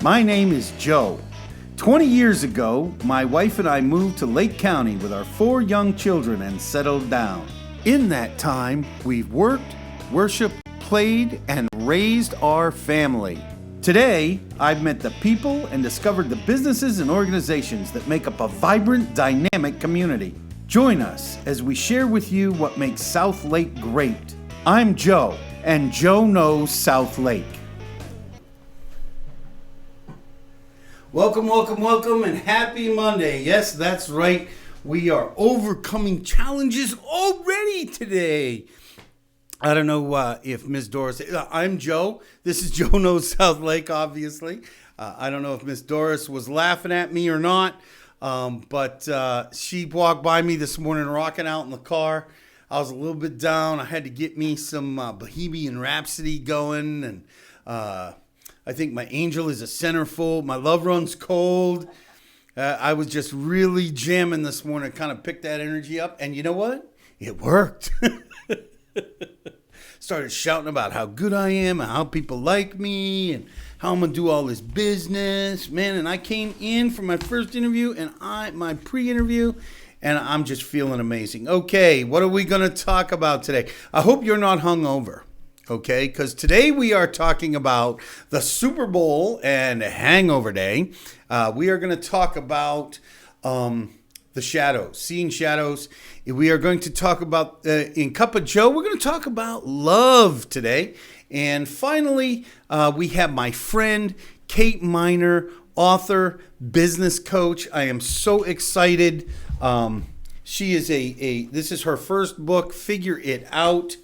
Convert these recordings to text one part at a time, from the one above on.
My name is Joe. 20 years ago, my wife and I moved to Lake County with our 4 young children and settled down. In that time, we've worked, worshiped, played, and raised our family. Today, I've met the people and discovered the businesses and organizations that make up a vibrant, dynamic community. Join us as we share with you what makes South Lake great. I'm Joe, and Joe knows South Lake. Welcome, and happy Monday. Yes, that's right. We are overcoming challenges already today. I don't know if Miss Doris... I'm Joe. This is Joe Knows South Lake, obviously. I don't know if Miss Doris was laughing at me or not, but she walked by me this morning rocking out in the car. I was a little bit down. I had to get me some Bohemian Rhapsody going, and... I think my angel is a centerfold. My love runs cold. I was just really jamming this morning, kind of picked that energy up. And you know what? It worked. Started shouting about how good I am and how people like me and how I'm going to do all this business. Man, and I came in for my first interview and my pre-interview, and I'm just feeling amazing. Okay, what are we going to talk about today? I hope you're not hungover. Okay, because today we are talking about the Super Bowl and Hangover Day. We are going to talk about the shadows, seeing shadows. We are going to talk about, in Cup of Joe, we're going to talk about love today. And finally, we have my friend, Kate Miner, author, business coach. I am so excited. She is this is her first book, Figure It Out,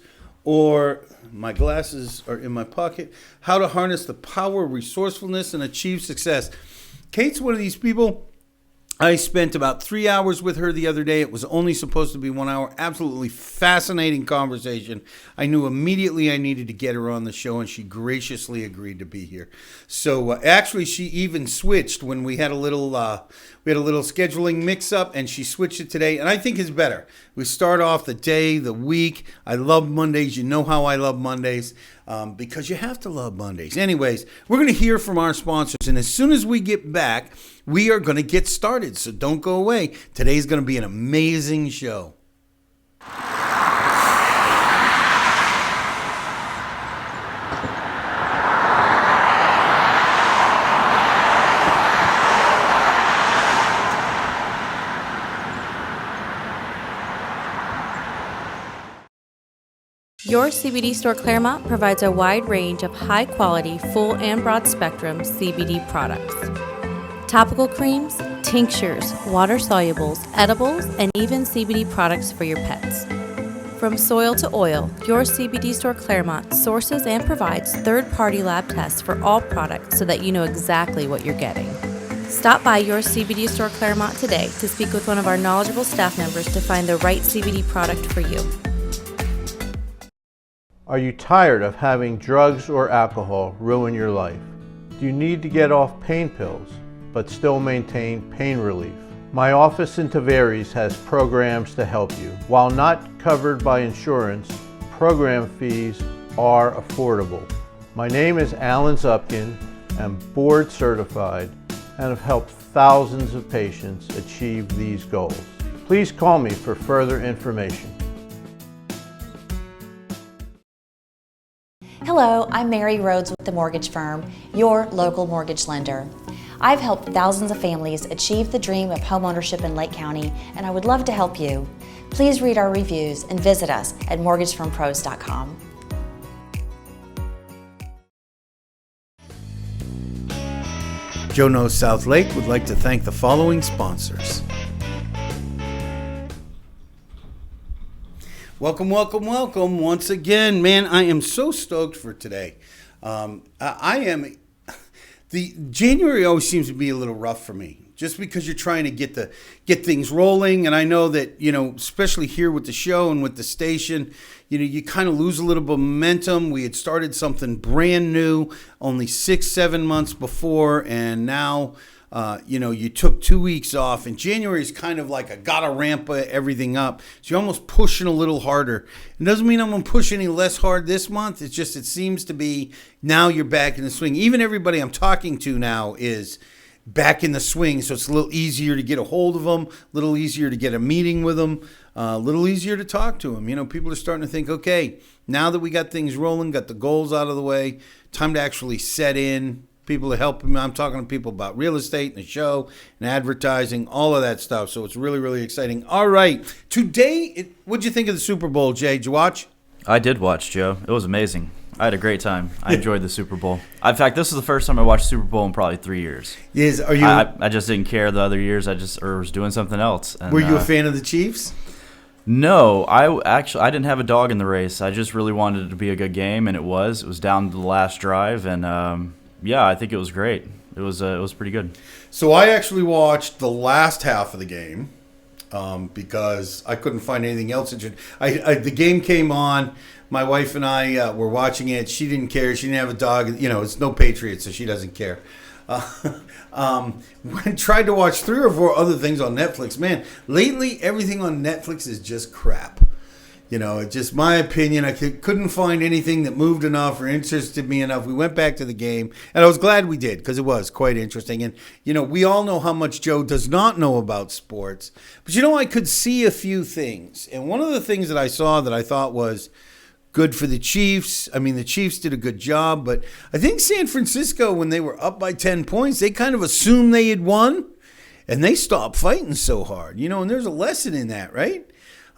or... my glasses are in my pocket. How to harness the power of resourcefulness and achieve success. Kate's one of these people. I spent about 3 hours with her the other day. It was only supposed to be 1 hour. Absolutely fascinating conversation. I knew immediately I needed to get her on the show, and she graciously agreed to be here. So actually, she even switched when we had a little scheduling mix-up, and she switched it today, and I think it's better. We start off the day, the week. I love Mondays. You know how I love Mondays, because you have to love Mondays. Anyways, we're going to hear from our sponsors, and as soon as we get back, we are going to get started, so don't go away. Today's going to be an amazing show. Your CBD store Claremont provides a wide range of high-quality, full and broad-spectrum CBD products. Topical creams, tinctures, water solubles, edibles, and even CBD products for your pets. From soil to oil, your CBD store Claremont sources and provides third-party lab tests for all products so that you know exactly what you're getting. Stop by your CBD store Claremont today to speak with one of our knowledgeable staff members to find the right CBD product for you. Are you tired of having drugs or alcohol ruin your life? Do you need to get off pain pills, but still maintain pain relief? My office in Tavares has programs to help you. While not covered by insurance, program fees are affordable. My name is Alan Zupkin. I'm board certified and have helped thousands of patients achieve these goals. Please call me for further information. Hello, I'm Mary Rhodes with the Mortgage Firm, your local mortgage lender. I've helped thousands of families achieve the dream of homeownership in Lake County, and I would love to help you. Please read our reviews and visit us at mortgagefirmpros.com. Joe Knows South Lake would like to thank the following sponsors. Welcome once again. Man, I am so stoked for today. The January always seems to be a little rough for me, just because you're trying to get things rolling. And I know that, especially here with the show and with the station, you kind of lose a little bit of momentum. We had started something brand new only 6-7 months before, and now You took 2 weeks off, and January is kind of like a gotta ramp everything up. So you're almost pushing a little harder. It doesn't mean I'm going to push any less hard this month. It's just, it seems to be now you're back in the swing. Even everybody I'm talking to now is back in the swing, so it's a little easier to get a hold of them, a little easier to get a meeting with them, a little easier to talk to them. People are starting to think, okay, now that we got things rolling, got the goals out of the way, time to actually set in. People to help me. I'm talking to people about real estate and the show and advertising, all of that stuff. So it's really, really exciting. All right. Today, what'd you think of the Super Bowl, Jay? Did you watch? I did watch, Joe. It was amazing. I had a great time. I enjoyed the Super Bowl. In fact, this is the first time I watched Super Bowl in probably 3 years. Yes. Are you? I just didn't care the other years. I was doing something else. And, were you a fan of the Chiefs? No, I didn't have a dog in the race. I just really wanted it to be a good game, and it was. It was down to the last drive, and yeah, I think it was great. It was pretty good. So I actually watched the last half of the game because I couldn't find anything else interesting. The game came on. My wife and I were watching it. She didn't care. She didn't have a dog. It's no Patriots, so she doesn't care. Tried to watch 3 or 4 other things on Netflix. Man, lately everything on Netflix is just crap. It's just my opinion. I couldn't find anything that moved enough or interested me enough. We went back to the game, and I was glad we did because it was quite interesting. And, we all know how much Joe does not know about sports. But, I could see a few things. And one of the things that I saw that I thought was good for the Chiefs. I mean, the Chiefs did a good job. But I think San Francisco, when they were up by 10 points, they kind of assumed they had won. And they stopped fighting so hard. And there's a lesson in that, right?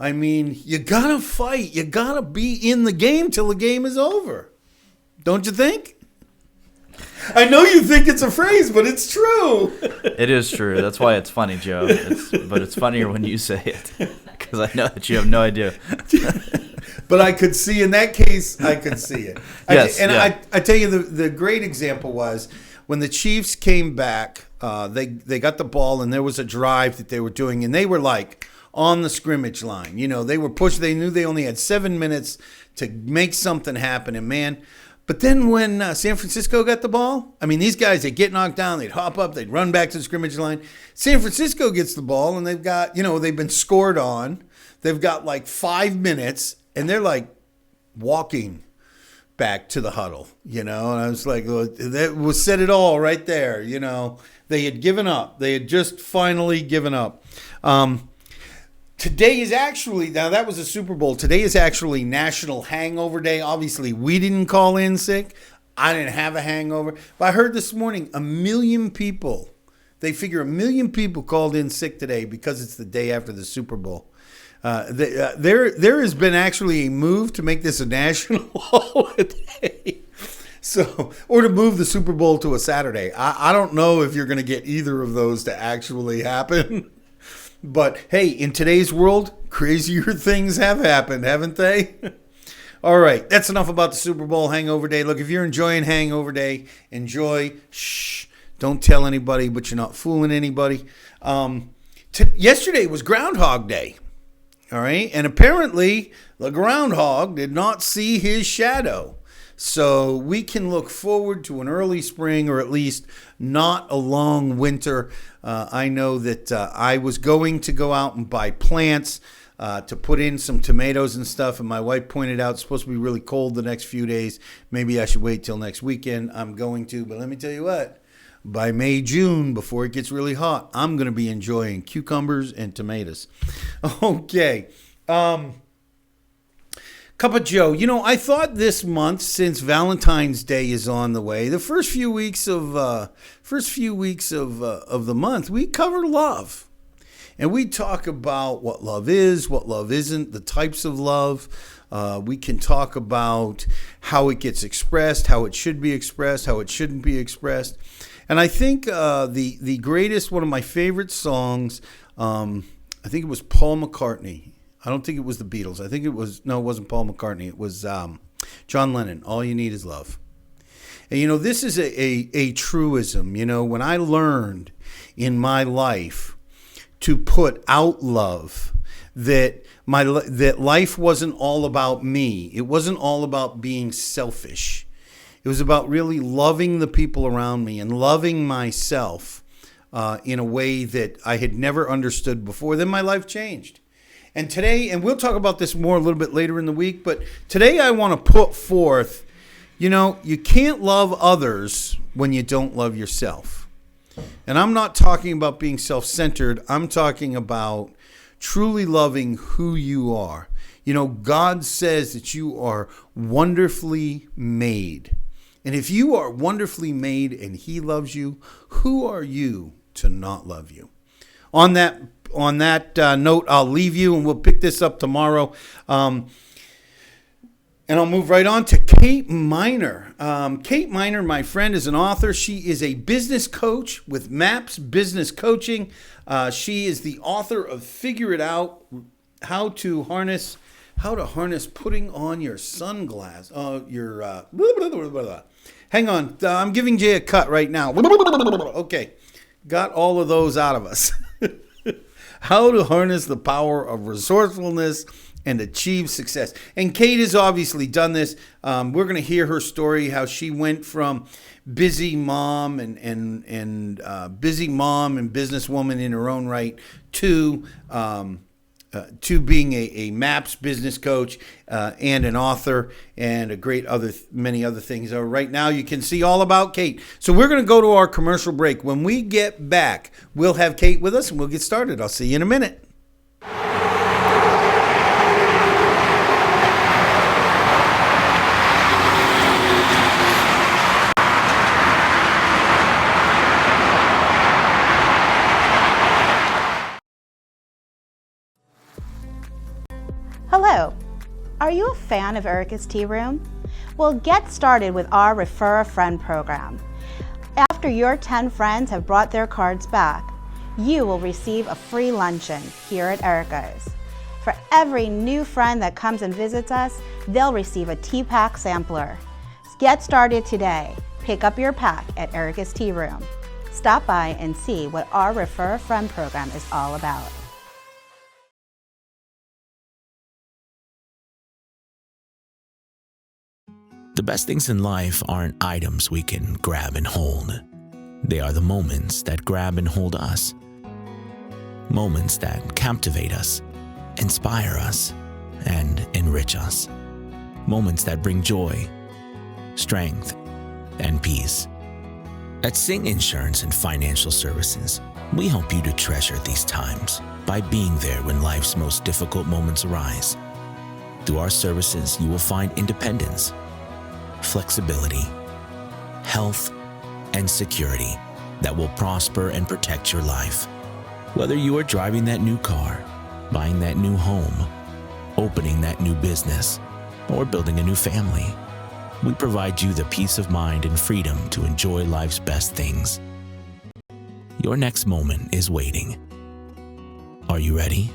I mean, you got to fight. You got to be in the game till the game is over. Don't you think? I know you think it's a phrase, but it's true. It is true. That's why it's funny, Joe. But it's funnier when you say it because I know that you have no idea. But I could see, in that case, I could see it. Yes, I tell you, the great example was when the Chiefs came back, they got the ball, and there was a drive that they were doing, and they were like, on the scrimmage line. They were pushed. They knew they only had 7 minutes to make something happen. And, man, but then when San Francisco got the ball, I mean, these guys, they'd get knocked down. They'd hop up. They'd run back to the scrimmage line. San Francisco gets the ball, and they've got, they've been scored on. They've got like 5 minutes, and they're like walking back to the huddle, And I was like, well, that was said it all right there, They had given up. They had just finally given up. Today is actually, now that was a Super Bowl, today is actually National Hangover Day. Obviously, we didn't call in sick. I didn't have a hangover. But I heard this morning 1 million people, they figure 1 million people called in sick today because it's the day after the Super Bowl. There has been actually a move to make this a national holiday. So, or to move the Super Bowl to a Saturday. I don't know if you're going to get either of those to actually happen. But, hey, in today's world, crazier things have happened, haven't they? All right, that's enough about the Super Bowl Hangover Day. Look, if you're enjoying Hangover Day, enjoy. Shh, don't tell anybody, but you're not fooling anybody. Yesterday was Groundhog Day, all right? And apparently, the groundhog did not see his shadow. So we can look forward to an early spring, or at least not a long winter. I know that I was going to go out and buy plants to put in some tomatoes and stuff, and my wife pointed out it's supposed to be really cold the next few days. Maybe I should wait till next weekend. I'm going to, but let me tell you what. By May, June, before it gets really hot, I'm going to be enjoying cucumbers and tomatoes. Okay. Cup of Joe. I thought this month, since Valentine's Day is on the way, the first few weeks of the month, we cover love, and we talk about what love is, what love isn't, the types of love. We can talk about how it gets expressed, how it should be expressed, how it shouldn't be expressed, and I think the greatest, one of my favorite songs, I think it was Paul McCartney. I don't think it was the Beatles. I think it wasn't Paul McCartney. It was John Lennon. All You Need Is Love. And, this is a truism. When I learned in my life to put out love, that life wasn't all about me. It wasn't all about being selfish. It was about really loving the people around me and loving myself. in a way that I had never understood before. Then my life changed. And today, and we'll talk about this more a little bit later in the week, but today I want to put forth, you can't love others when you don't love yourself. And I'm not talking about being self-centered. I'm talking about truly loving who you are. God says that you are wonderfully made. And if you are wonderfully made and he loves you, who are you to not love you? On that note, I'll leave you, and we'll pick this up tomorrow. And I'll move right on to Kate Miner. Kate Miner, my friend, is an author. She is a business coach with MAPS Business Coaching. She is the author of Figure It Out, how to harness putting on your sunglasses. Hang on. I'm giving Jay a cut right now. Okay. Got all of those out of us. How to harness the power of resourcefulness and achieve success. And Kate has obviously done this. We're going to hear her story, how she went from busy mom and businesswoman in her own right to being a MAPS business coach and an author and many other things. Right now you can see all about Kate. So we're going to go to our commercial break. When we get back, we'll have Kate with us and we'll get started. I'll see you in a minute. Hello, are you a fan of Erica's Tea Room? Well, get started with our Refer a Friend program. After your 10 friends have brought their cards back, you will receive a free luncheon here at Erica's. For every new friend that comes and visits us, they'll receive a tea pack sampler. Get started today. Pick up your pack at Erica's Tea Room. Stop by and see what our Refer a Friend program is all about. The best things in life aren't items we can grab and hold. They are the moments that grab and hold us. Moments that captivate us, inspire us, and enrich us. Moments that bring joy, strength, and peace. At Sing Insurance and Financial Services, we help you to treasure these times by being there when life's most difficult moments arise. Through our services, you will find independence, flexibility, health, and security that will prosper and protect your life. Whether you are driving that new car, buying that new home, opening that new business, or building a new family, we provide you the peace of mind and freedom to enjoy life's best things. Your next moment is waiting. Are you ready?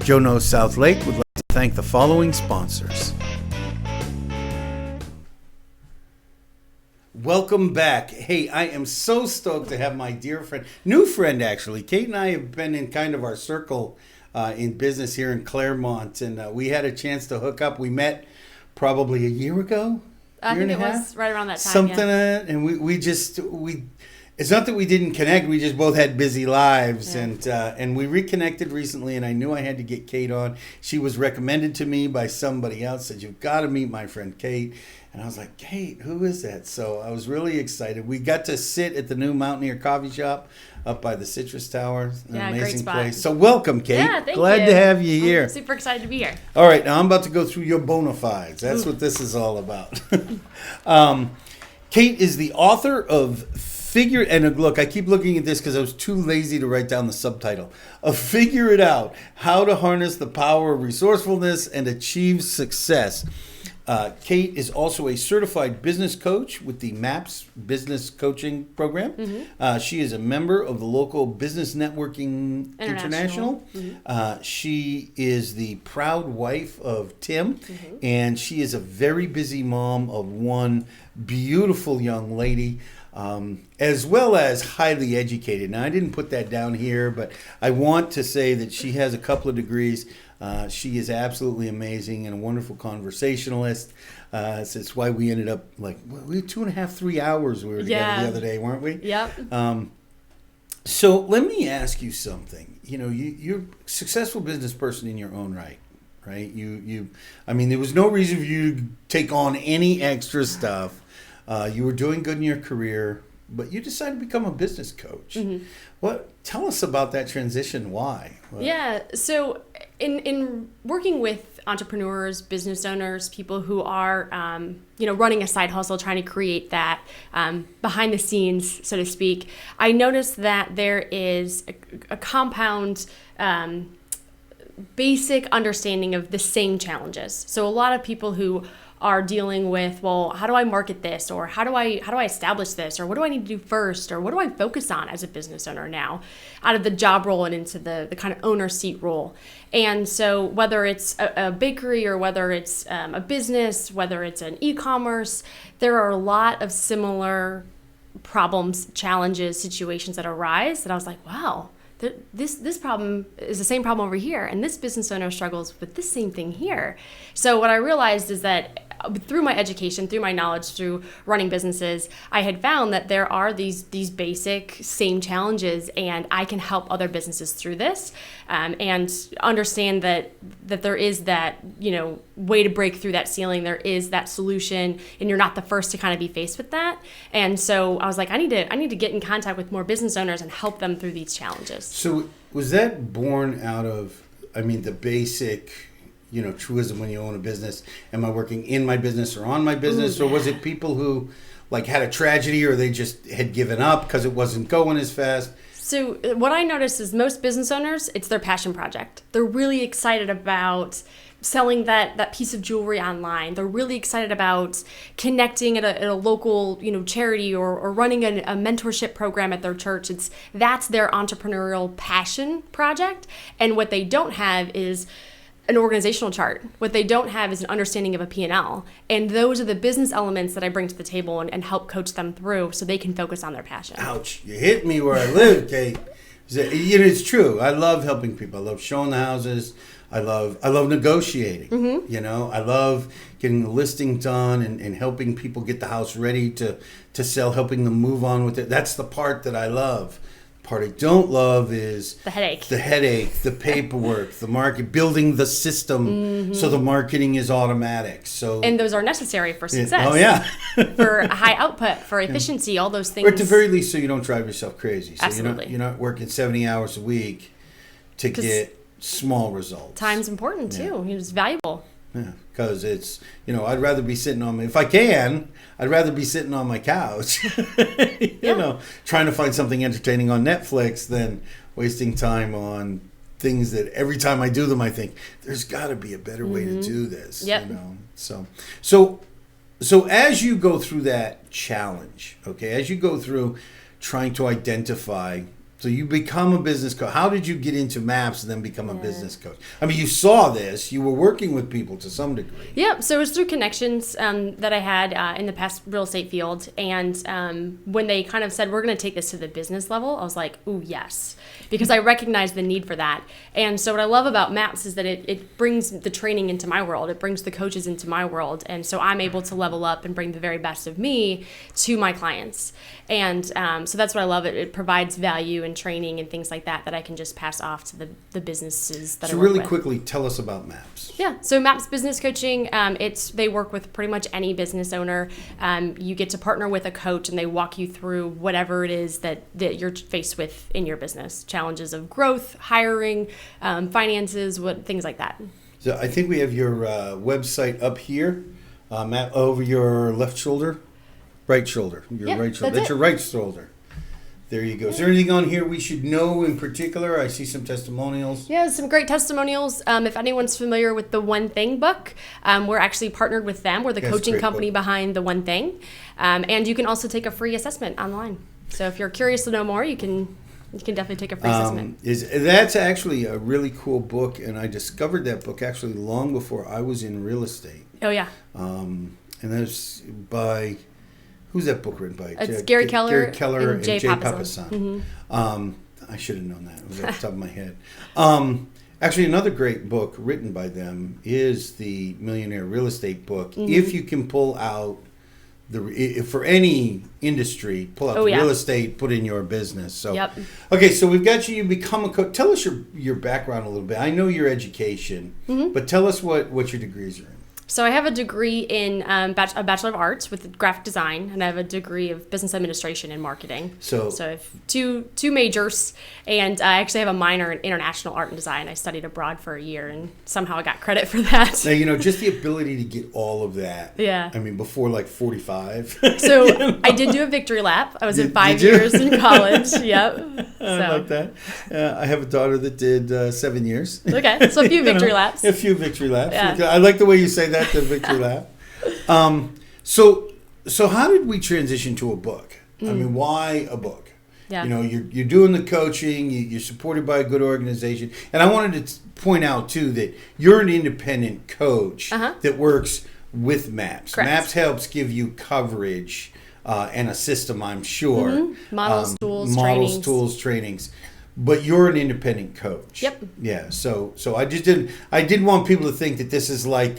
Joe Knows South Lake would like to thank the following sponsors. Welcome back. Hey, I am so stoked to have my dear friend, new friend actually. Kate and I have been in kind of our circle in business here in Claremont, and we had a chance to hook up. We met probably a year ago. I think it was right around that time. Something, yeah. And we it's not that we didn't connect. We just both had busy lives, Yeah. and we reconnected recently. And I knew I had to get Kate on. She was recommended to me by somebody else. Said, "You've got to meet my friend Kate." And I was like, "Kate, who is that?" So I was really excited. We got to sit at the new Mountaineer Coffee Shop up by the Citrus Tower. An Yeah, amazing great spot. place. So welcome, Kate. Yeah, thank Glad you. to have you I'm here. super excited to be here. All right, now I'm about to go through your bona fides. That's what this is all about. Kate is the author of and look, I keep looking at this because I was too lazy to write down the subtitle of Figure It Out, How to Harness the Power of Resourcefulness and Achieve Success. Kate is also a certified business coach with the MAPS Business Coaching Program. She is a member of the local Business Networking International. She is the proud wife of Tim, and she is a very busy mom of one beautiful young lady. As well as highly educated. Now, I didn't put that down here, but I want to say that she has a couple of degrees. She is absolutely amazing and a wonderful conversationalist. So that's why we ended up we were 2.5, 3 hours we were together the other day, weren't we? Yep. So let me ask you something. You know, you're a successful business person in your own right? I mean, there was no reason for you to take on any extra stuff. You were doing good in your career, but you decided to become a business coach. Tell us about that transition. Why? So in working with entrepreneurs, business owners, people who are running a side hustle, trying to create that behind the scenes, so to speak, I noticed that there is a compound basic understanding of the same challenges. So a lot of people who are dealing with, well, how do I market this, or how do I establish this, or what do I need to do first, or what do I focus on as a business owner now, out of the job role and into the kind of owner seat role. And so whether it's a bakery or whether it's a business, whether it's an e-commerce, there are a lot of similar problems, challenges, situations that arise that I was like, wow, this problem is the same problem over here, and this business owner struggles with this same thing here. So what I realized is that through my education, through my knowledge, through running businesses, I had found that there are these basic same challenges, and I can help other businesses through this, and understand that there is that way to break through that ceiling. There is that solution, and you're not the first to kind of be faced with that. And so I was like, I need to get in contact with more business owners and help them through these challenges. So was that born out of, the basic, truism when you own a business? Am I working in my business or on my business? Or was it people who had a tragedy, or they just had given up because it wasn't going as fast? So what I noticed is most business owners, it's their passion project. They're really excited about selling that piece of jewelry online. They're really excited about connecting at a local charity, or running a mentorship program at their church. That's their entrepreneurial passion project. And what they don't have is an organizational chart. What they don't have is an understanding of a P&L. And those are the business elements that I bring to the table and help coach them through so they can focus on their passion. Ouch, you hit me where I live, Kate. It's true. I love helping people. I love showing the houses. I love negotiating. I love getting the listing done and helping people get the house ready to sell, helping them move on with it. That's the part that I love. The part I don't love is the headache, the paperwork, the market, building the system so the marketing is automatic. And those are necessary for success. For a high output, for efficiency, all those things. Or at the very least, so you don't drive yourself crazy. So Absolutely. You're not working 70 hours a week to get small results. Time's important too. It's valuable. Yeah, because it's, I'd rather be sitting if I can, I'd rather be sitting on my couch, trying to find something entertaining on Netflix than wasting time on things that every time I do them, I think there's got to be a better way to do this. So as you go through that challenge, as you go through trying to identify. So you become a business coach. How did you get into MAPS and then become a business coach? You saw this. You were working with people to some degree. Yeah, so it was through connections that I had in the past real estate field. And when they kind of said, we're going to take this to the business level, I was like, ooh, yes. Because I recognized the need for that. And so what I love about MAPS is that it brings the training into my world. It brings the coaches into my world. And so I'm able to level up and bring the very best of me to my clients. And so that's what I love. It provides value and training and things like that I can just pass off to the businesses that I work with. So really quickly, tell us about MAPS. Yeah, so MAPS Business Coaching, they work with pretty much any business owner. You get to partner with a coach, and they walk you through whatever it is that you're faced with in your business. Challenges of growth, hiring, finances, things like that. So I think we have your website up here, over your left shoulder, right shoulder. Your right shoulder. That's your right shoulder. There you go. Is there anything on here we should know in particular? I see some testimonials. Yeah, some great testimonials. If anyone's familiar with the One Thing book, we're actually partnered with them. We're the Yes, coaching great company book. behind the One Thing. And you can also take a free assessment online. So if you're curious to know more, you can definitely take a free assessment. That's actually a really cool book, and I discovered that book actually long before I was in real estate. Oh, yeah. And that's by, who's that book written by? It's Gary Keller and Jay Papasan. I should have known that. It was off the top of my head. Actually, another great book written by them is the Millionaire Real Estate book. If you can pull out for any industry, pull out real estate, put in your business. So, okay, so we've got you become a coach. Tell us your background a little bit. I know your education, but tell us what your degrees are in. So I have a degree in a Bachelor of Arts with graphic design, and I have a degree of business administration and marketing. So I have two majors, and I actually have a minor in international art and design. I studied abroad for a year, and somehow I got credit for that. Now, just the ability to get all of that. Yeah. I mean, before like 45. So I did do a victory lap. I was in 5 years in college. Yep. I like that. I have a daughter that did 7 years. Okay, so a few victory laps. A few victory laps. Yeah. I like the way you say that, the victory lap. So how did we transition to a book? I mean, why a book? Yeah. You're doing the coaching. You're supported by a good organization, and I wanted to point out too that you're an independent coach that works with MAPS. Correct. MAPS helps give you coverage and a system, I'm sure. Models, tools, trainings. But you're an independent coach. Yep. Yeah. So I didn't want people to think that this is like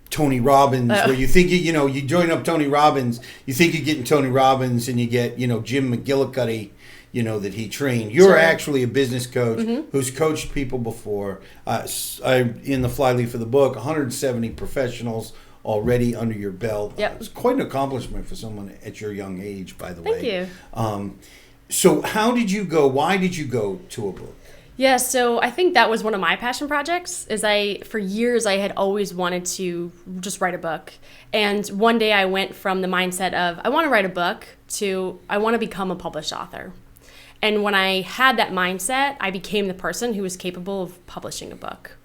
Tony Robbins, where you think you join up Tony Robbins, you think you're getting Tony Robbins, and you get Jim McGillicuddy, that he trained. You're actually a business coach who's coached people before. In the flyleaf of the book, 170 professionals already under your belt. Yep. It's quite an accomplishment for someone at your young age, by the way. Thank you. So how did you go? Why did you go to a book? Yeah, so I think that was one of my passion projects. For years I had always wanted to just write a book. And one day I went from the mindset of I want to write a book to I want to become a published author. And when I had that mindset, I became the person who was capable of publishing a book.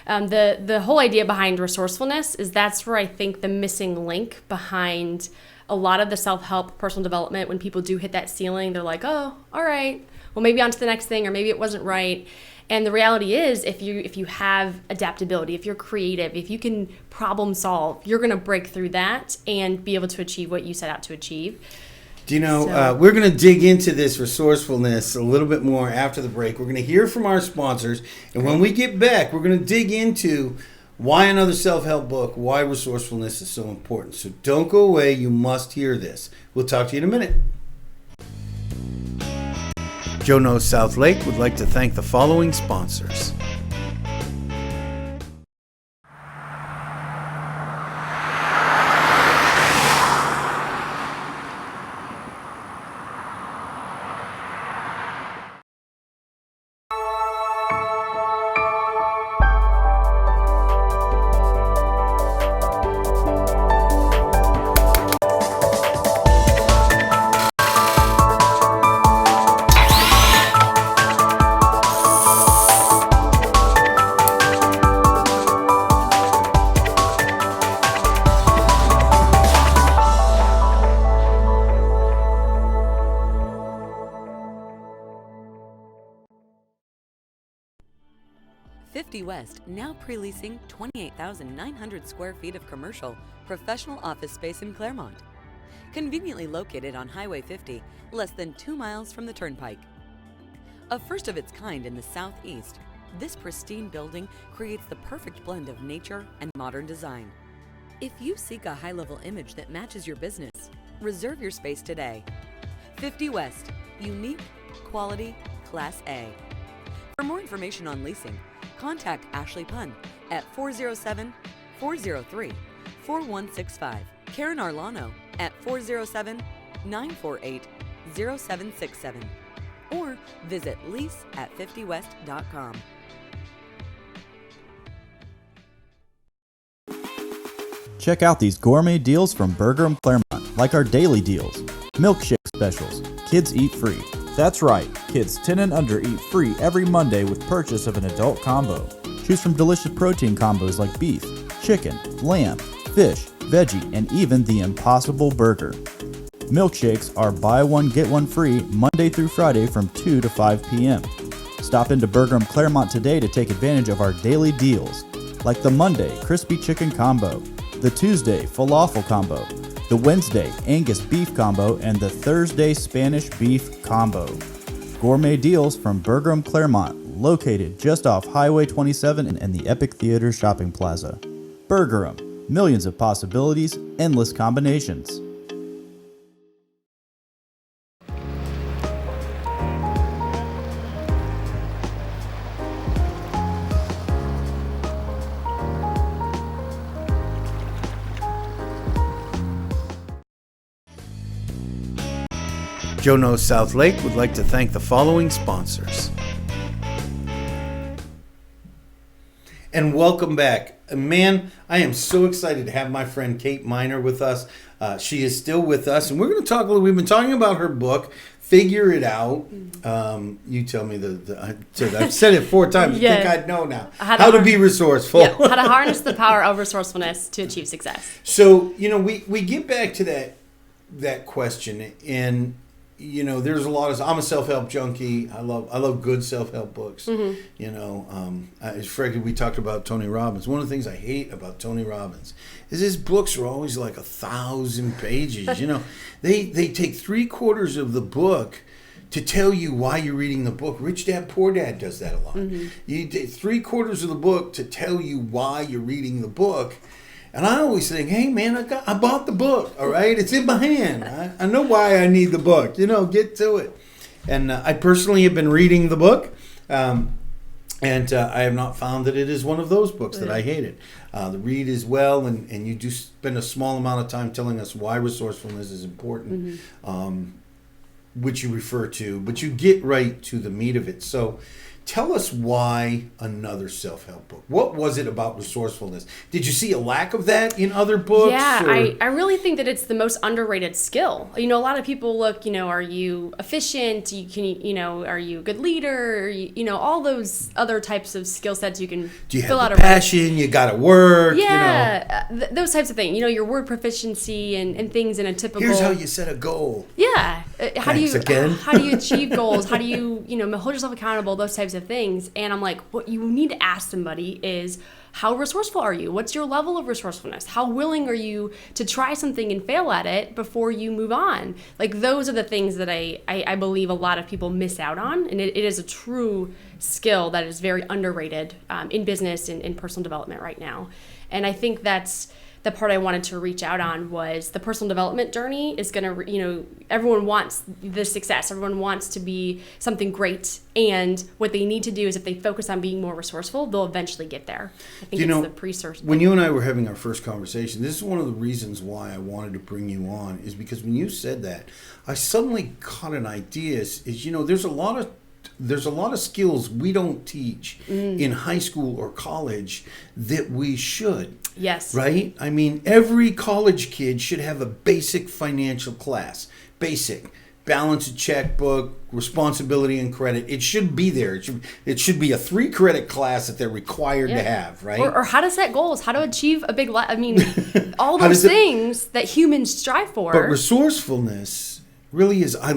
The whole idea behind resourcefulness is that's where I think the missing link behind a lot of the self-help, personal development, when people do hit that ceiling, they're like, oh, all right, well, maybe on to the next thing, or maybe it wasn't right. And the reality is, if you have adaptability, if you're creative, if you can problem solve, you're going to break through that and be able to achieve what you set out to achieve. Do you know, we're going to dig into this resourcefulness a little bit more after the break. We're going to hear from our sponsors. And when we get back, we're going to dig into why another self-help book, why resourcefulness is so important. So don't go away. You must hear this. We'll talk to you in a minute. Joe Knows South Lake would like to thank the following sponsors. West, now pre-leasing 28,900 square feet of commercial, professional office space in Claremont. Conveniently located on Highway 50, less than 2 miles from the Turnpike. A first of its kind in the Southeast, this pristine building creates the perfect blend of nature and modern design. If you seek a high-level image that matches your business, reserve your space today. 50 West, unique, quality, Class A. For more information on leasing, contact Ashley Punn at 407-403-4165. Karen Arlano at 407-948-0767. Or visit lease@50west.com. Check out these gourmet deals from Burger and Claremont, like our daily deals, milkshake specials, Kids Eat Free. That's right, kids 10 and under eat free every Monday with purchase of an adult combo. Choose from delicious protein combos like beef, chicken, lamb, fish, veggie, and even the Impossible Burger. Milkshakes are buy one, get one free Monday through Friday from 2 to 5 p.m. Stop into Bergeron Claremont today to take advantage of our daily deals, like the Monday Crispy Chicken Combo, the Tuesday Falafel Combo, the Wednesday Angus Beef Combo, and the Thursday Spanish Beef Combo. Gourmet deals from Bergeron Claremont, located just off Highway 27 and the Epic Theater Shopping Plaza. Bergeron, millions of possibilities, endless combinations. Joe Knows South Lake would like to thank the following sponsors. And welcome back. Man, I am so excited to have my friend Kate Miner with us. She is still with us, and we're going to talk a little. We've been talking about her book, Figure It Out. You tell me I've said it 4 times. Yeah. I think I'd know now. How to be resourceful. Yeah, how to harness the power of resourcefulness to achieve success. So, we get back to that question, and there's a lot of. I'm a self-help junkie. I love good self-help books. As frankly, we talked about Tony Robbins. One of the things I hate about Tony Robbins is his books are always like 1,000 pages. They take 3/4 of the book to tell you why you're reading the book. Rich Dad Poor Dad does that a lot. You take 3/4 of the book to tell you why you're reading the book. And I always think, hey, man, I bought the book, all right? It's in my hand. I know why I need the book. Get to it. And I personally have been reading the book, and I have not found that it is one of those books that I hated. The read is well, and you do spend a small amount of time telling us why resourcefulness is important, which you refer to, but you get right to the meat of it. So tell us why another self-help book. What was it about resourcefulness? Did you see a lack of that in other books? Yeah, I really think that it's the most underrated skill. A lot of people look, are you efficient? Are you a good leader? All those other types of skill sets you can Do you fill have out the passion? You got to work. Yeah, those types of things. Your word proficiency and things in a typical. Here's how you set a goal. Yeah, how do you achieve goals? How do you hold yourself accountable? Those types of things. And I'm like, what you need to ask somebody is, how resourceful are you? What's your level of resourcefulness? How willing are you to try something and fail at it before you move on? Like, those are the things that I believe a lot of people miss out on. And it is a true skill that is very underrated in business and in personal development right now. And I think that's the part I wanted to reach out on was the personal development journey is going to, everyone wants the success. Everyone wants to be something great. And what they need to do is if they focus on being more resourceful, they'll eventually get there. I think it's the precursor. When you and I were having our first conversation, this is one of the reasons why I wanted to bring you on, is because when you said that, I suddenly caught an idea is there's a lot of skills we don't teach in high school or college that we should. Yes. Right? I mean, every college kid should have a basic financial class. Basic. Balance a checkbook, responsibility and credit. It should be there. It should be a 3-credit class that they're required to have, right? Or how to set goals, how to achieve a big life. I mean, all those things that humans strive for. But resourcefulness really is. I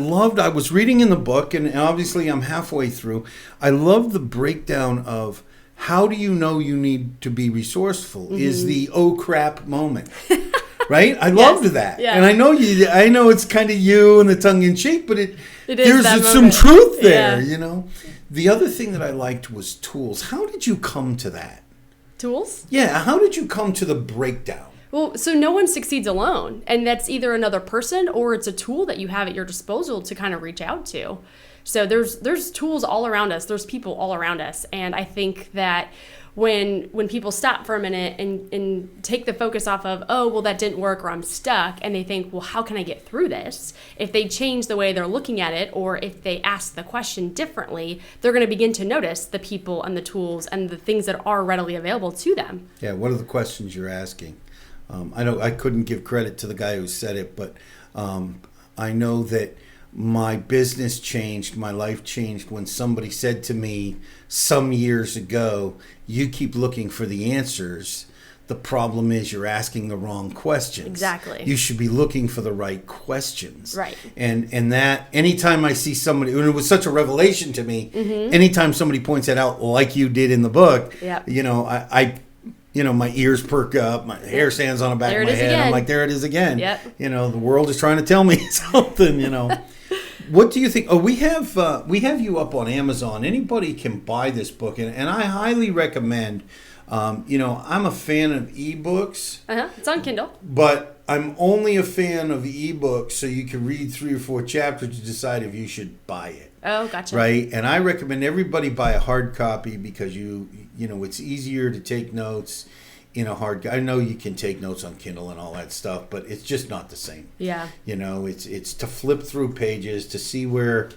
was reading in the book, and obviously I'm halfway through. I love the breakdown of how do you know you need to be resourceful is the oh crap moment. Right? I loved that. Yeah. And I know it's kind of you and the tongue in cheek, but there's some truth there, The other thing that I liked was tools. How did you come to that? Tools? Yeah, how did you come to the breakdown? Well, so no one succeeds alone, and that's either another person or it's a tool that you have at your disposal to kind of reach out to. So there's tools all around us. There's people all around us. And I think that when people stop for a minute and take the focus off of, oh, well, that didn't work or I'm stuck, and they think, well, how can I get through this? If they change the way they're looking at it, or if they ask the question differently, they're going to begin to notice the people and the tools and the things that are readily available to them. Yeah, what are the questions you're asking? I know I couldn't give credit to the guy who said it, but I know that my business changed, my life changed when somebody said to me some years ago, you keep looking for the answers. The problem is you're asking the wrong questions. Exactly. You should be looking for the right questions. Right. And that anytime I see somebody, and it was such a revelation to me, anytime somebody points that out like you did in the book, Yep. you know, I my ears perk up, my hair stands on the back There of it my is head. I'm again. like, there it is again. Yep. You know, the world is trying to tell me something, you know. What do you think? Oh, we have you up on Amazon. Anybody can buy this book, and I highly recommend. You know, I'm a fan of ebooks, It's on Kindle. but I'm only a fan of ebooks so you can read 3 or 4 chapters to decide if you should buy it. Oh, gotcha. Right? And I recommend everybody buy a hard copy because you know, it's easier to take notes in a hard. I know you can take notes on Kindle and all that stuff, but it's just not the same. Yeah. You know, it's to flip through pages to see where,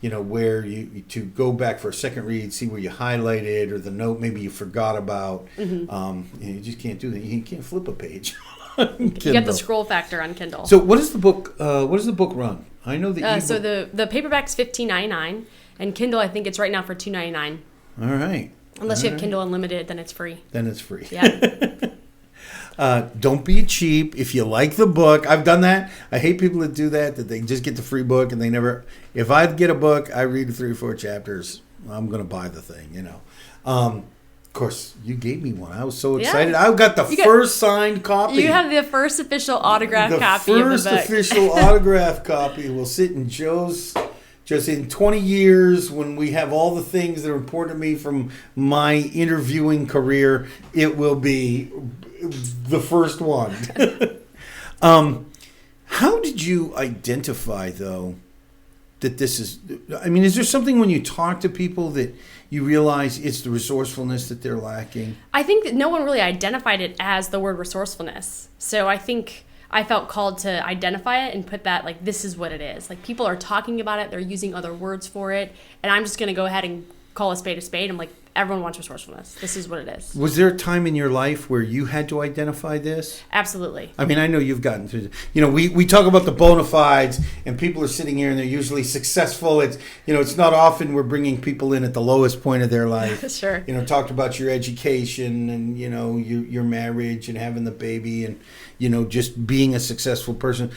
you know, where you to go back for a second read, see where you highlighted or the note maybe you forgot about. You just can't do that. You can't flip a page. You get the scroll factor on Kindle. So what does the book? What does the book run? I know the So the paperback's $15.99, and Kindle I think it's right now for $2.99. All right. Unless you have Kindle Unlimited, then it's free. Then it's free. Yeah. Don't be cheap. If you like the book, I've done that. I hate people that do that they just get the free book and they never. If I get a book, I read 3 or 4 chapters. I'm going to buy the thing, you know. Of course, you gave me one. I was so excited. Yeah. I've got the first signed copy. You have the first official autograph copy of the book. The first official autograph copy will sit in Joe's. Just in 20 years, when we have all the things that are important to me from my interviewing career, it will be the first one. How did you identify, though, that this is... I mean, is there something when you talk to people that you realize it's the resourcefulness that they're lacking? I think that no one really identified it as the word resourcefulness. So I think I felt called to identify it and put that, like, this is what it is. Like, people are talking about it, they're using other words for it, and I'm just going to go ahead and call a spade a spade. I'm like, everyone wants resourcefulness. This is what it is. Was there a time in your life where you had to identify this? Absolutely. I mean, I know you've gotten through. You know, we talk about the bona fides, and people are sitting here and they're usually successful. It's, you know, it's not often we're bringing people in at the lowest point of their life. Sure. You know, talked about your education and, you know, your marriage and having the baby and, you know, just being a successful person.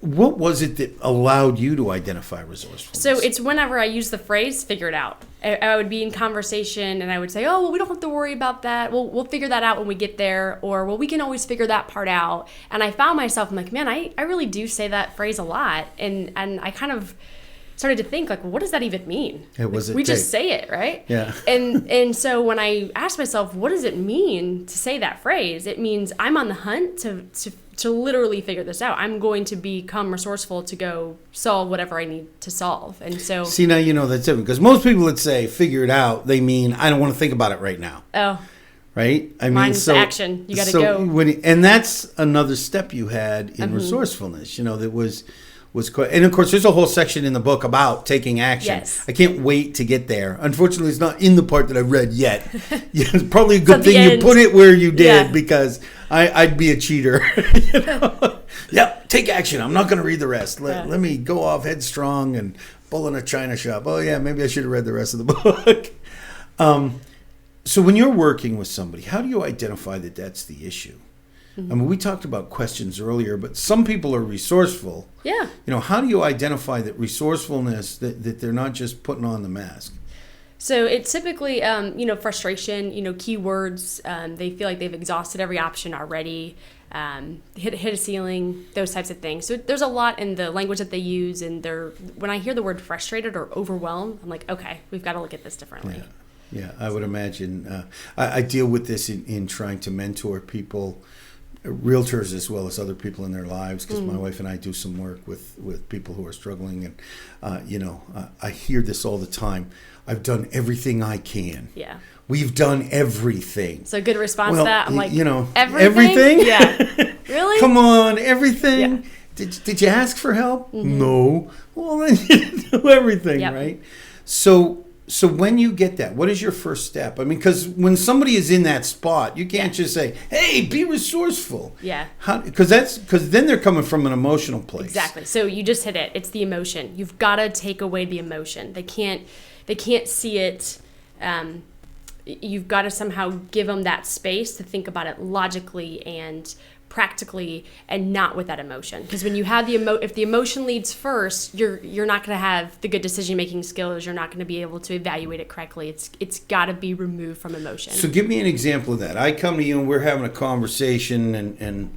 What was it that allowed you to identify resourcefulness? So it's whenever I use the phrase "figure it out." I would be in conversation and I would say, "Oh, well, we don't have to worry about that. We'll figure that out when we get there," or "Well, we can always figure that part out." And I found myself, I'm like, man, I really do say that phrase a lot, and I kind of started to think, like, well, what does that even mean? We just say it, right? Yeah. And so when I asked myself, what does it mean to say that phrase? It means I'm on the hunt to literally figure this out. I'm going to become resourceful to go solve whatever I need to solve. And so... See, now you know that's different. Because most people that say figure it out, they mean I don't want to think about it right now. Oh. Right? I mean, mine's action. You got to go. And that's another step you had in resourcefulness, you know, that was quite... And, of course, there's a whole section in the book about taking action. Yes. I can't wait to get there. Unfortunately, it's not in the part that I read yet. It's probably a good thing you put it where you did because I'd be a cheater. You know? Yep, take action. I'm not going to read the rest. Let me go off headstrong and bull in a china shop. Oh, yeah, maybe I should have read the rest of the book. So when you're working with somebody, how do you identify that that's the issue? I mean, we talked about questions earlier, but some people are resourceful. Yeah. You know, how do you identify that resourcefulness, that they're not just putting on the mask? So it's typically, frustration, keywords. They feel like they've exhausted every option already, hit a ceiling, those types of things. So there's a lot in the language that they use. And when I hear the word frustrated or overwhelmed, I'm like, okay, we've got to look at this differently. Yeah, I would imagine. I deal with this in trying to mentor people, realtors as well as other people in their lives, because my wife and I do some work with people who are struggling, and I hear this all the time. I've done everything I can. Yeah. We've done everything. So good response to that. I'm like, everything? Yeah. Really? Come on, everything? Yeah. Did you ask for help? No. Well, then you didn't do everything, right? So So when you get that, what is your first step? I mean, because when somebody is in that spot, you can't just say, "Hey, be resourceful." Yeah. Because then they're coming from an emotional place. Exactly. So you just hit it. It's the emotion. You've got to take away the emotion. They can't see it. You've got to somehow give them that space to think about it logically and practically, and not with that emotion. Because when you have if the emotion leads first, you're not going to have the good decision making skills. You're not going to be able to evaluate it correctly. It's got to be removed from emotion. So give me an example of that. I come to you and we're having a conversation, and and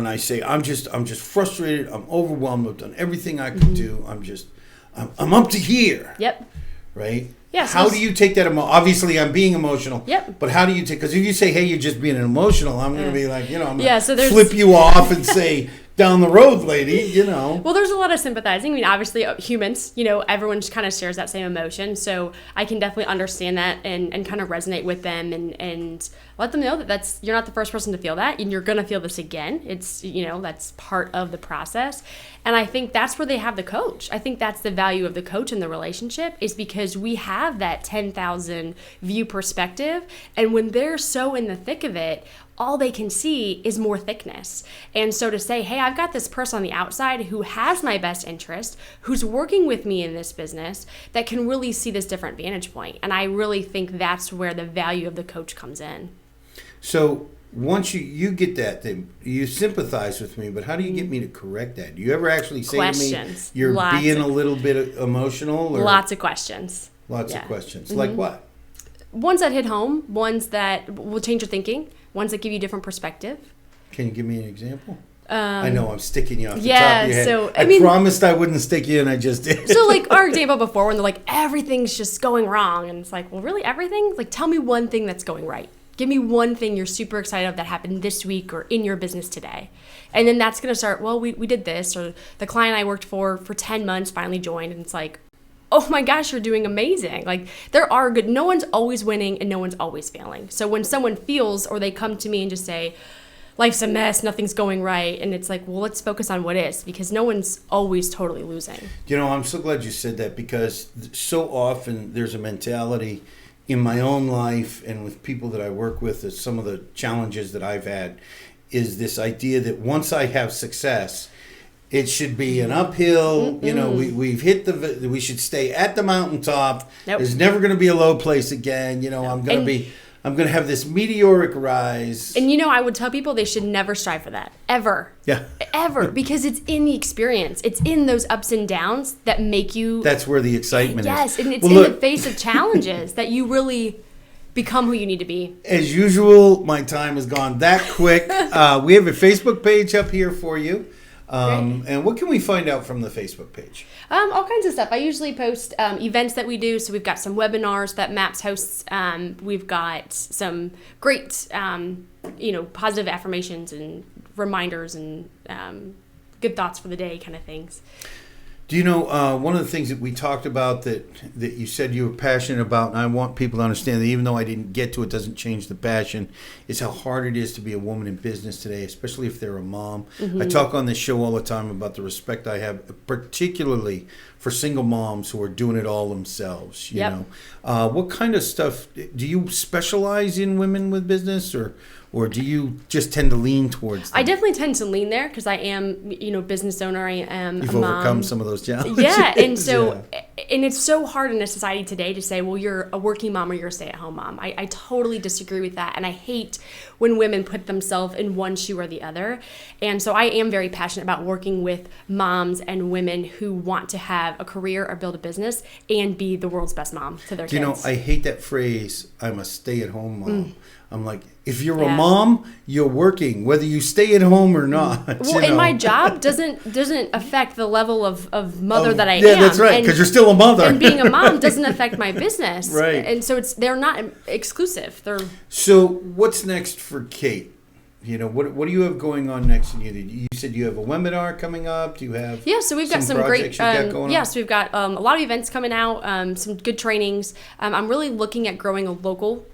I say I'm just frustrated. I'm overwhelmed. I've done everything I could do. I'm up to here. Yep. Right. Yes. How do you take that? Obviously, I'm being emotional. Yep. But how do you take? Because if you say, "Hey, you're just being emotional," I'm going to be like, I'm going to there's flip you off and say, "Down the road, lady," Well, there's a lot of sympathizing. I mean, obviously, humans, everyone just kind of shares that same emotion. So I can definitely understand that and kind of resonate with them and let them know that you're not the first person to feel that, and you're going to feel this again. It's, that's part of the process. And I think that's where they have the coach. I think that's the value of the coach in the relationship, is because we have that 10,000 view perspective. And when they're so in the thick of it, all they can see is more thickness. And so to say, hey, I've got this person on the outside who has my best interest, who's working with me in this business, that can really see this different vantage point. And I really think that's where the value of the coach comes in. So once you get that, then you sympathize with me, but how do you get me to correct that? Do you ever actually say questions. To me, you're being a little bit emotional? Or? Lots of questions. Lots of questions. Like what? Ones that hit home, ones that will change your thinking, ones that give you a different perspective. Can you give me an example? I know I'm sticking you off the top of your head. So I promised I wouldn't stick you, and I just did. So, like our example before, when they're like, everything's just going wrong, and it's like, well, really, everything? Like, tell me one thing that's going right. Give me one thing you're super excited of that happened this week or in your business today. And then that's going to start, well, we did this, or the client I worked for 10 months finally joined, and it's like, oh my gosh, you're doing amazing. Like, no one's always winning and no one's always failing. So when someone feels, or they come to me and just say, life's a mess, nothing's going right, and it's like, well, let's focus on what is, because no one's always totally losing. I'm so glad you said that, because so often there's a mentality in my own life and with people that I work with, is some of the challenges that I've had, is this idea that once I have success, it should be an uphill. We've hit we should stay at the mountaintop. Nope. There's never going to be a low place again. I'm going to have this meteoric rise. And I would tell people they should never strive for that, ever. Yeah. Ever, because it's in the experience. It's in those ups and downs that make you. That's where the excitement is. Yes, and it's the face of challenges that you really become who you need to be. As usual, my time has gone that quick. We have a Facebook page up here for you. And what can we find out from the Facebook page? All kinds of stuff. I usually post events that we do. So we've got some webinars that MAPS hosts. We've got some great, positive affirmations and reminders and good thoughts for the day kind of things. Do you know, one of the things that we talked about that you said you were passionate about, and I want people to understand that even though I didn't get to it, doesn't change the passion, is how hard it is to be a woman in business today, especially if they're a mom. Mm-hmm. I talk on this show all the time about the respect I have, particularly for single moms who are doing it all themselves. You know, what kind of stuff, do you specialize in women with business, or do you just tend to lean towards them? I definitely tend to lean there because I am, business owner. I am You've a mom. overcome some of those challenges. Yeah, and so, and it's so hard in a society today to say, well, you're a working mom or you're a stay-at-home mom. I totally disagree with that, and I hate when women put themselves in one shoe or the other. And so I am very passionate about working with moms and women who want to have a career or build a business and be the world's best mom to their kids. I hate that phrase, I'm a stay-at-home mom. I'm like, if you're a mom, you're working, whether you stay at home or not. Well, and my job doesn't affect the level of mother that I am. Yeah, that's right, because you're still a mother. And being a mom doesn't affect my business. Right. And so they're not exclusive. So what's next for Kate? What do you have going on next in you? You said you have a webinar coming up. Do you have so we've got some great so we've got a lot of events coming out, some good trainings. I'm really looking at growing a local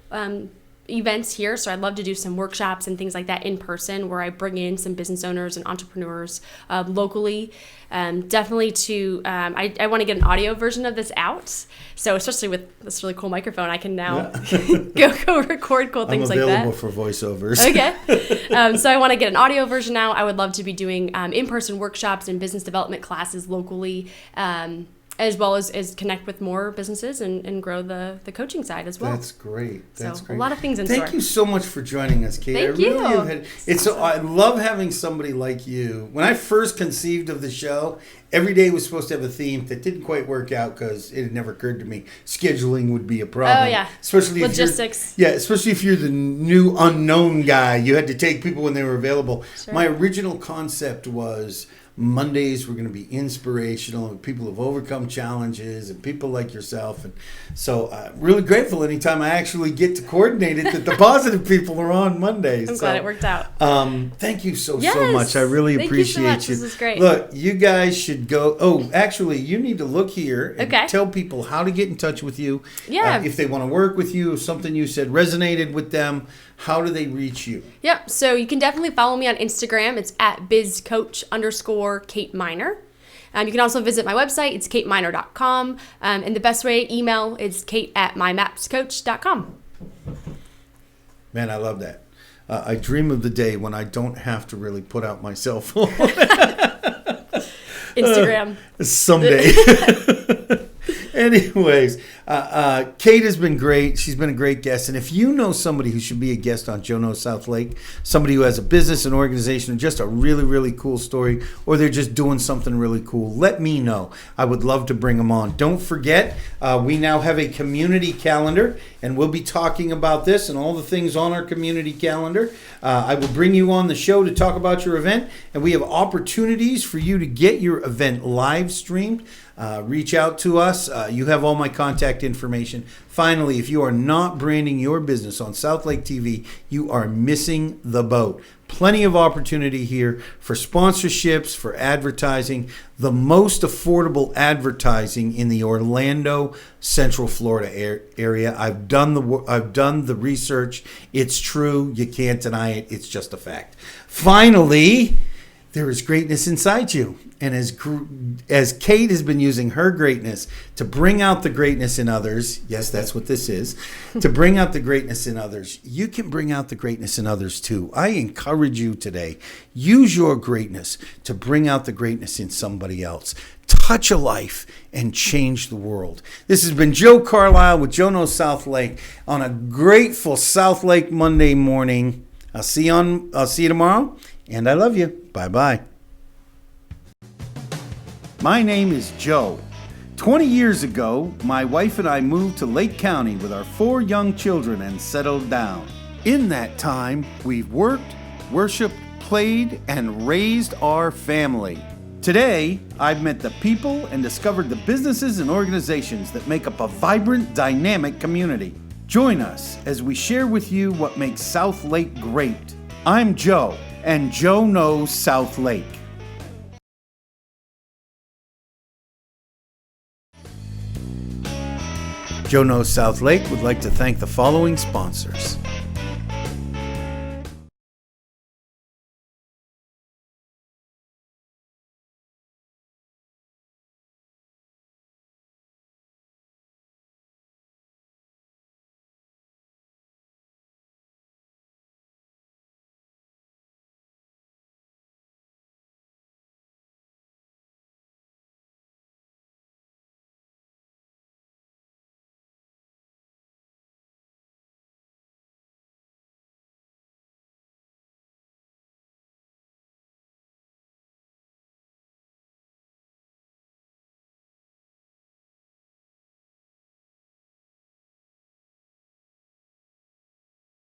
events here, so I'd love to do some workshops and things like that in person where I bring in some business owners and entrepreneurs locally. Definitely I want to get an audio version of this out. So especially with this really cool microphone, I can now go record cool things like that. I'm available for voiceovers. Okay. So I want to get an audio version now. I would love to be doing in-person workshops and business development classes locally, as well as connect with more businesses and grow the coaching side as well. That's great. That's great. A lot of things in store. Thank you so much for joining us, Kate. Thank you. I love having somebody like you. When I first conceived of the show, every day was supposed to have a theme that didn't quite work out because it had never occurred to me scheduling would be a problem. Oh, yeah. Especially logistics. Especially if you're the new unknown guy. You had to take people when they were available. Sure. My original concept was Mondays were going to be inspirational, and people have overcome challenges, and people like yourself. And so really grateful anytime I actually get to coordinate it that the positive people are on Mondays. I'm glad it worked out. Thank you so Yes. Thank much. I really you so appreciate much. you. This is great. Look, you guys should go. Oh, actually, you need to look here and Okay. tell people how to get in touch with you. Yeah. If they want to work with you, if something you said resonated with them, how do they reach you? Yep. So you can definitely follow me on Instagram. It's at bizcoach_Kate Miner. You can also visit my website. It's kateminer.com. And the best way, email is kate@mymapscoach.com. Man, I love that. I dream of the day when I don't have to really put out my cell phone. Instagram. Someday. Anyways, Kate has been great. She's been a great guest. And if you know somebody who should be a guest on Joe Knows South Lake, somebody who has a business, an organization, and just a really, really cool story, or they're just doing something really cool, let me know. I would love to bring them on. Don't forget, we now have a community calendar, and we'll be talking about this and all the things on our community calendar. I will bring you on the show to talk about your event, and we have opportunities for you to get your event live streamed. Reach out to us. You have all my contact information. Finally, if you are not branding your business on South Lake TV, you are missing the boat. Plenty of opportunity here for sponsorships, for advertising, the most affordable advertising in the Orlando, Central Florida area. I've done the research. It's true. You can't deny it. It's just a fact. Finally, there is greatness inside you. And as Kate has been using her greatness to bring out the greatness in others, yes, that's what this is, to bring out the greatness in others, you can bring out the greatness in others too. I encourage you today, use your greatness to bring out the greatness in somebody else. Touch a life and change the world. This has been Joe Carlisle with Joe Knows South Lake on a grateful South Lake Monday morning. I'll see you tomorrow, and I love you. Bye-bye. My name is Joe. 20 years ago, my wife and I moved to Lake County with our 4 young children and settled down. In that time, we've worked, worshiped, played, and raised our family. Today, I've met the people and discovered the businesses and organizations that make up a vibrant, dynamic community. Join us as we share with you what makes South Lake great. I'm Joe, and Joe Knows South Lake. Joe Knows South Lake would like to thank the following sponsors: